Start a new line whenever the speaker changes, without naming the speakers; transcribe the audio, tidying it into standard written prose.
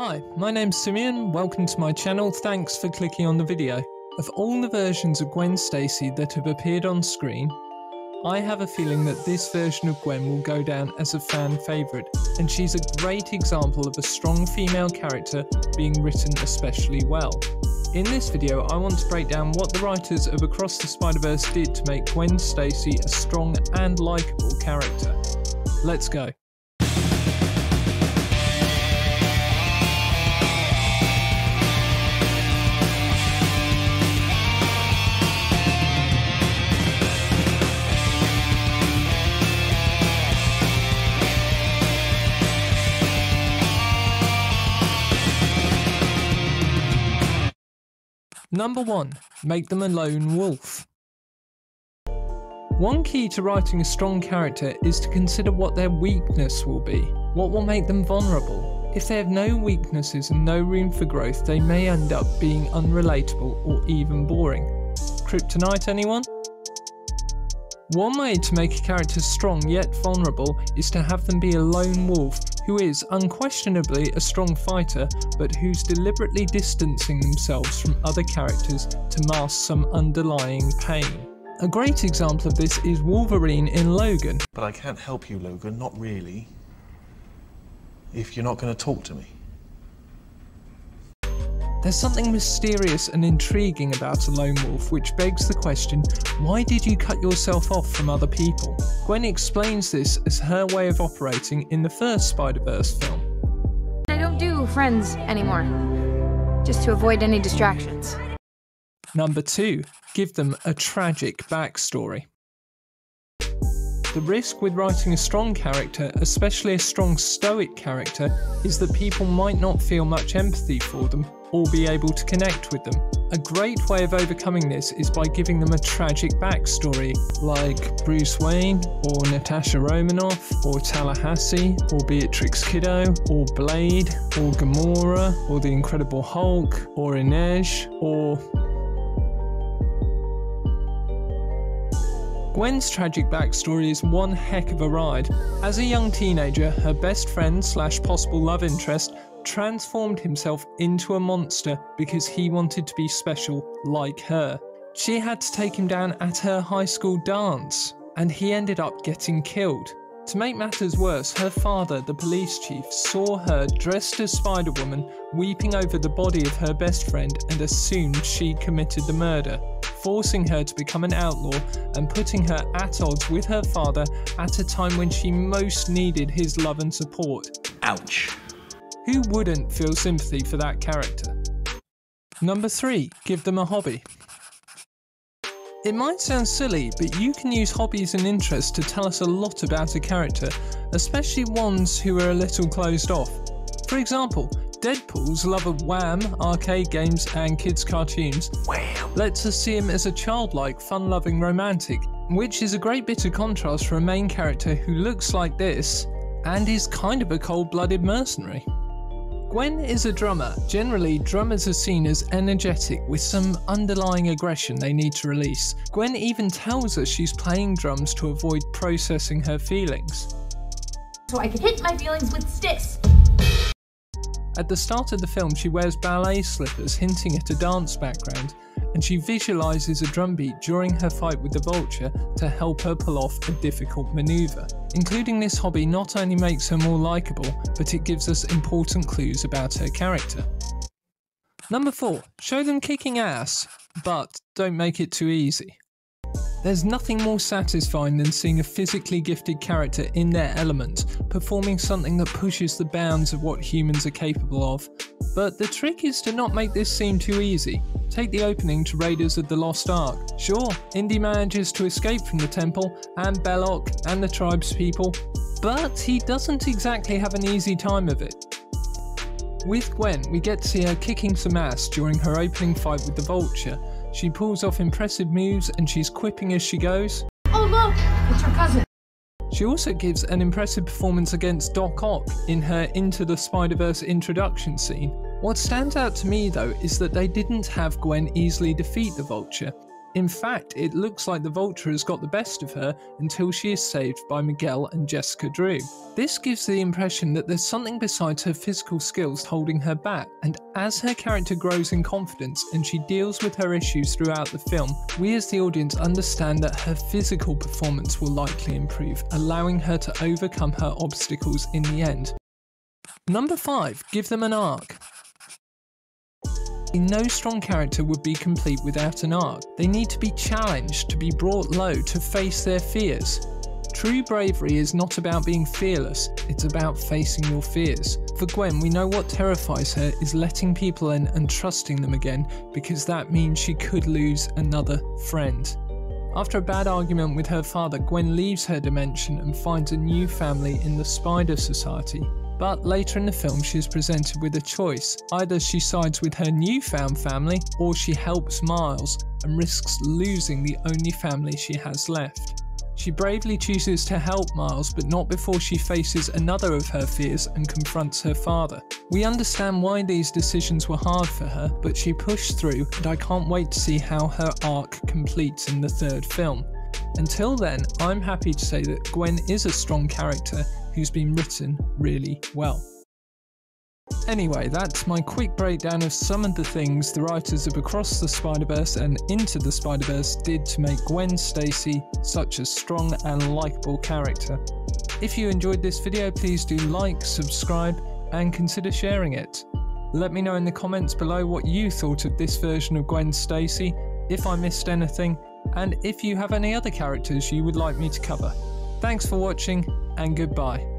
Hi, my name's Simeon, welcome to my channel, thanks for clicking on the video. Of all the versions of Gwen Stacy that have appeared on screen, I have a feeling that this version of Gwen will go down as a fan favourite, and she's a great example of a strong female character being written especially well. In this video, I want to break down what the writers of Across the Spider-Verse did to make Gwen Stacy a strong and likeable character. Let's go. Number 1. Make them a lone wolf. One key to writing a strong character is to consider what their weakness will be. What will make them vulnerable? If they have no weaknesses and no room for growth, they may end up being unrelatable or even boring. Kryptonite, anyone? One way to make a character strong yet vulnerable is to have them be a lone wolf who is unquestionably a strong fighter, but who's deliberately distancing themselves from other characters to mask some underlying pain. A great example of this is Wolverine in Logan.
But I can't help you, Logan, not really, if you're not going to talk to me.
There's something mysterious and intriguing about a lone wolf, which begs the question, why did you cut yourself off from other people? Gwen explains this as her way of operating in the first Spider-Verse film.
I don't do friends anymore, just to avoid any distractions.
Number 2. Give them a tragic backstory. The risk with writing a strong character, especially a strong stoic character, is that people might not feel much empathy for them or be able to connect with them. A great way of overcoming this is by giving them a tragic backstory, like Bruce Wayne, or Natasha Romanoff, or Tallahassee, or Beatrix Kiddo, or Blade, or Gamora, or the Incredible Hulk, or Inej, or... Gwen's tragic backstory is one heck of a ride. As a young teenager, her best friend / possible love interest transformed himself into a monster because he wanted to be special like her. She had to take him down at her high school dance, and he ended up getting killed. To make matters worse, her father, the police chief, saw her dressed as Spider-Woman weeping over the body of her best friend and assumed she committed the murder, forcing her to become an outlaw and putting her at odds with her father at a time when she most needed his love and support.
Ouch.
Who wouldn't feel sympathy for that character? Number 3. Give them a hobby. It might sound silly, but you can use hobbies and interests to tell us a lot about a character, especially ones who are a little closed off. For example, Deadpool's love of Wham, arcade games and kids' cartoons lets us see him as a childlike, fun-loving romantic, which is a great bit of contrast for a main character who looks like this and is kind of a cold-blooded mercenary. Gwen is a drummer. Generally, drummers are seen as energetic with some underlying aggression they need to release. Gwen even tells us she's playing drums to avoid processing her feelings.
So I could hit my feelings with sticks.
At the start of the film, she wears ballet slippers, hinting at a dance background, and she visualises a drum beat during her fight with the Vulture to help her pull off a difficult manoeuvre. Including this hobby not only makes her more likeable, but it gives us important clues about her character. Number 4. Show them kicking ass, but don't make it too easy. There's nothing more satisfying than seeing a physically gifted character in their element, performing something that pushes the bounds of what humans are capable of. But the trick is to not make this seem too easy. Take the opening to Raiders of the Lost Ark. Sure, Indy manages to escape from the temple, and Belloc, and the tribespeople, but he doesn't exactly have an easy time of it. With Gwen, we get to see her kicking some ass during her opening fight with the Vulture. She pulls off impressive moves and she's quipping as she goes.
Oh look, it's your cousin.
She also gives an impressive performance against Doc Ock in her Into the Spider-Verse introduction scene. What stands out to me though is that they didn't have Gwen easily defeat the Vulture. In fact, it looks like the Vulture has got the best of her until she is saved by Miguel and Jessica Drew. This gives the impression that there's something besides her physical skills holding her back, and as her character grows in confidence and she deals with her issues throughout the film, we as the audience understand that her physical performance will likely improve, allowing her to overcome her obstacles in the end. Number 5. Give them an arc. No strong character would be complete without an arc. They need to be challenged, to be brought low, to face their fears. True bravery is not about being fearless, it's about facing your fears. For Gwen, we know what terrifies her is letting people in and trusting them again, because that means she could lose another friend. After a bad argument with her father, Gwen leaves her dimension and finds a new family in the Spider Society. But later in the film she is presented with a choice. Either she sides with her newfound family, or she helps Miles and risks losing the only family she has left. She bravely chooses to help Miles, but not before she faces another of her fears and confronts her father. We understand why these decisions were hard for her, but she pushed through, and I can't wait to see how her arc completes in the third film. Until then, I'm happy to say that Gwen is a strong character who's been written really well. Anyway, that's my quick breakdown of some of the things the writers of Across the Spider-Verse and Into the Spider-Verse did to make Gwen Stacy such a strong and likeable character. If you enjoyed this video, please do like, subscribe, and consider sharing it. Let me know in the comments below what you thought of this version of Gwen Stacy, if I missed anything, and if you have any other characters you would like me to cover. Thanks for watching, and goodbye.